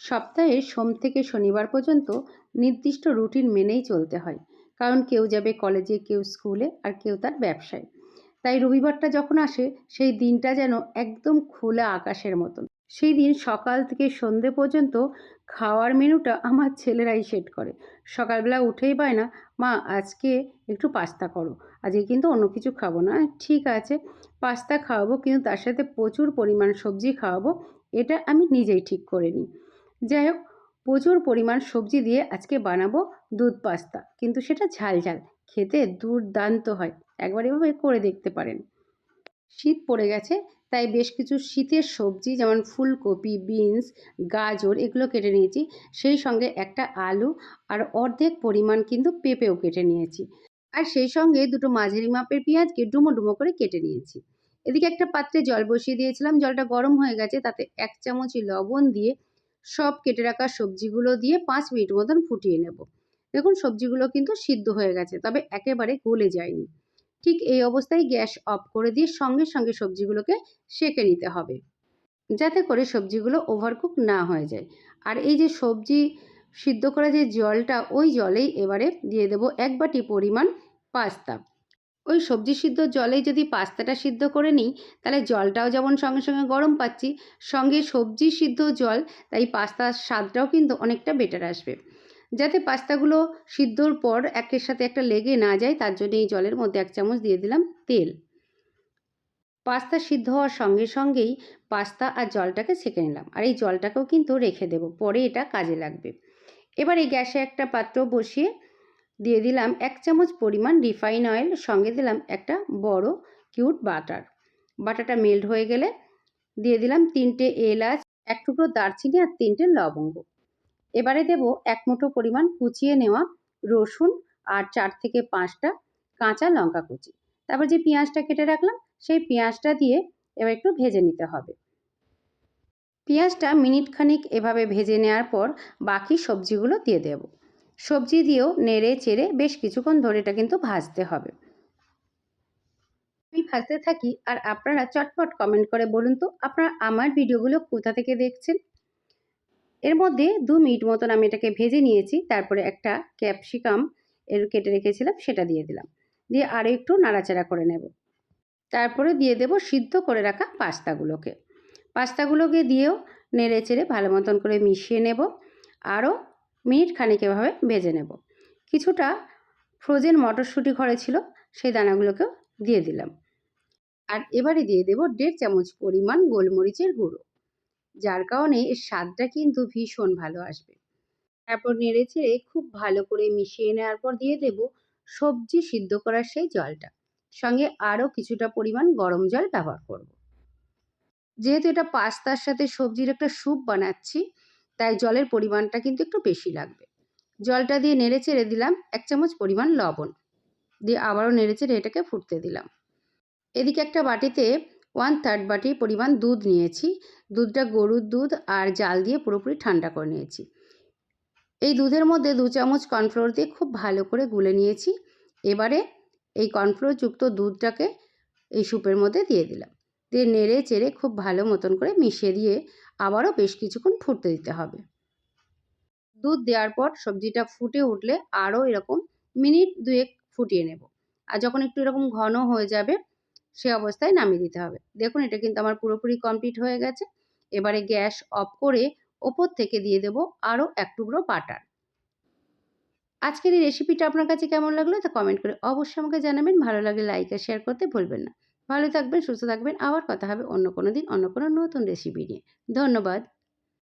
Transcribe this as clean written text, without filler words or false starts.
সপ্তাহে সোম থেকে শনিবার পর্যন্ত নির্দিষ্ট রুটিন মেনেই চলতে হয়। কারণ কেউ যাবে কলেজে, কেউ স্কুলে, আর কেউ তার ব্যবসায়। তাই রবিবারটা যখন আসে সেই দিনটা যেন একদম খোলা আকাশের মতন। সেই দিন সকাল থেকে সন্ধে পর্যন্ত খাওয়ার মেনুটা আমার ছেলেরাই সেট করে। সকালবেলা উঠেই বায়না, মা আজকে একটু পাস্তা করো, আজকে কিন্তু অন্য কিছু খাবো না। ঠিক আছে, পাস্তা খাওয়াবো, কিন্তু তার সাথে প্রচুর পরিমাণ সবজি খাওয়াবো, এটা আমি নিজেই ঠিক করে নিই। যাই হোক, প্রচুর পরিমাণ সবজি দিয়ে আজকে বানাবো দুধ পাস্তা, কিন্তু সেটা ঝাল ঝাল, খেতে দুর্দান্ত হয়। একবার এভাবে করে দেখতে পারেন। শীত পড়ে গেছে, তাই বেশ কিছু শীতের সবজি যেমন ফুলকপি, বিনস, গাজর এগুলো কেটে নিয়েছি। সেই সঙ্গে একটা আলু আর অর্ধেক পরিমাণ কিন্তু পেঁপেও কেটে নিয়েছি। আর সেই সঙ্গে দুটো মাঝারি মাপের পেঁয়াজকে ডুমো ডুমো করে কেটে নিয়েছি। এদিকে একটা পাত্রে জল বসিয়ে দিয়েছিলাম, জলটা গরম হয়ে গেছে, তাতে 1 চামচ লবণ দিয়ে সব কেটে রাখা সবজিগুলো দিয়ে 5 মিনিট মতন ফুটিয়ে নেব। দেখুন সবজিগুলো কিন্তু সিদ্ধ হয়ে গেছে, তবে একেবারে গলে যায়নি। ঠিক এই অবস্থায় গ্যাস অফ করে দিয়ে সঙ্গে সঙ্গে সবজিগুলোকে সেঁকে নিতে হবে, যাতে করে সবজিগুলো ওভারকুক না হয়ে যায়। আর এই যে সবজি সিদ্ধ করা যে জলটা, ওই জলেই এবারে দিয়ে দেবো 1 বাটি পরিমাণ পাস্তা। ওই সবজি সিদ্ধ জলেই যদি পাস্তাটা সিদ্ধ করে নিই, তাহলে জলটাও যেমন সঙ্গে সঙ্গে গরম পাচ্ছি, সঙ্গে সবজি সিদ্ধ জল, তাই পাস্তার স্বাদটাও কিন্তু অনেকটা বেটার আসবে। যাতে পাস্তাগুলো সিদ্ধর পর একের সাথে একটা লেগে না যায়, তার জন্য এই জলের মধ্যে 1 চামচ দিয়ে দিলাম তেল। পাস্তা সিদ্ধ হওয়ার সঙ্গে সঙ্গেই পাস্তা আর জলটাকে ছেঁকে নিলাম, আর এই জলটাকেও কিন্তু রেখে দেব, পরে এটা কাজে লাগবে। এবার এই গ্যাসে একটা পাত্র বসিয়ে দিয়ে দিলাম 1 চামচ পরিমাণ রিফাইন অয়েল, সঙ্গে দিলাম একটা বড় কিউট বাটার। বাটারটা মেল্ট হয়ে গেলে দিয়ে দিলাম 3টে এলাচ, 1 টুকরো দারচিনি আর 3টে লবঙ্গ। এবারে দেব 1 মুঠো পরিমাণ কুচিয়ে নেওয়া রসুন আর 4 থেকে 5টা কাঁচা লঙ্কা কুচি। তারপর যে পেঁয়াজটা কেটে রাখলাম, সেই পেঁয়াজটা দিয়ে এবার একটু ভেজে নিতে হবে। পেঁয়াজটা মিনিট খানিক এভাবে ভেজে নেওয়ার পর বাকি সবজিগুলো দিয়ে দেব। সবজি দিয়েও নেড়ে চেড়ে বেশ কিছুক্ষণ ধরে এটা কিন্তু ভাজতে হবে। আমি ভাজতে থাকি, আর আপনারা চটপট কমেন্ট করে বলুন তো আপনারা আমার ভিডিওগুলো কোথা থেকে দেখছেন। এর মধ্যে 2 মিনিট মতন আমি এটাকে ভেজে নিয়েছি। তারপরে একটা ক্যাপসিকাম কেটে রেখেছিলাম, সেটা দিয়ে দিলাম। দিয়ে আরও একটু নাড়াচাড়া করে নেব। তারপরে দিয়ে দেব সিদ্ধ করে রাখা পাস্তাগুলোকে। পাস্তাগুলোকে দিয়েও নেড়ে চেড়ে ভালো মতন করে মিশিয়ে নেব। আরও মিনিট খানেক এভাবে ভেজে নেব। কিছুটা ফ্রোজেন মটরশুঁটি ঘরে ছিল, সেই দানাগুলোকেও দিয়ে দিলাম। আর এবারে দিয়ে দেব 1.5 চামচ পরিমাণ গোলমরিচের গুঁড়ো, যার কারণে এর স্বাদটা কিন্তু ভীষণ ভালো আসবে। তারপর নেড়েচেড়ে খুব ভালো করে মিশিয়ে নেওয়ার পর দিয়ে দেব সবজি সিদ্ধ করার সেই জলটা, সঙ্গে আরও কিছুটা পরিমাণ গরম জল ব্যবহার করব। যেহেতু এটা পাস্তার সাথে সবজির একটা স্যুপ বানাচ্ছি, তাই জলের পরিমাণটা কিন্তু একটু বেশি লাগবে। জলটা দিয়ে নেড়েচেড়ে দিলাম 1 চামচ পরিমাণ লবণ, দিয়ে আবারও নেড়েচেড়ে এটাকে ফুটতে দিলাম। এদিকে একটা বাটিতে 1/3 বাটি পরিমাণ দুধ নিয়েছি। দুধটা গরুর দুধ, আর জাল দিয়ে পুরোপুরি ঠান্ডা করে নিয়েছি। এই দুধের মধ্যে 2 চামচ কর্নফ্লোর দিয়ে খুব ভালো করে গুলে নিয়েছি। এবারে এই কর্নফ্লোরযুক্ত দুধটাকে এই স্যুপের মধ্যে দিয়ে দিলাম। দিয়ে নেড়ে চেড়ে খুব ভালো মতন করে মিশিয়ে দিয়ে আবারও বেশ কিছুক্ষণ ফুটতে দিতে হবে। দুধ দেওয়ার পর সবজিটা ফুটে উঠলে আরও এরকম মিনিট 2 ফুটিয়ে নেব। আর যখন একটু এরকম ঘন হয়ে যাবে, সে অবস্থায় নামিয়ে দিতে হবে। দেখুন এটা কিন্তু আমার পুরোপুরি কমপ্লিট হয়ে গেছে। এবারে গ্যাস অফ করে ওপর থেকে দিয়ে দেব আরও 1 টুকরো বাটার। আজকের এই রেসিপিটা আপনার কাছে কেমন লাগলো তা কমেন্ট করে অবশ্যই আমাকে জানাবেন। ভালো লাগলে লাইক আর শেয়ার করতে ভুলবেন না। ভালো থাকবেন, সুস্থ থাকবেন। আবার কথা হবে অন্য কোনো দিন অন্য কোনো নতুন রেসিপি নিয়ে। ধন্যবাদ।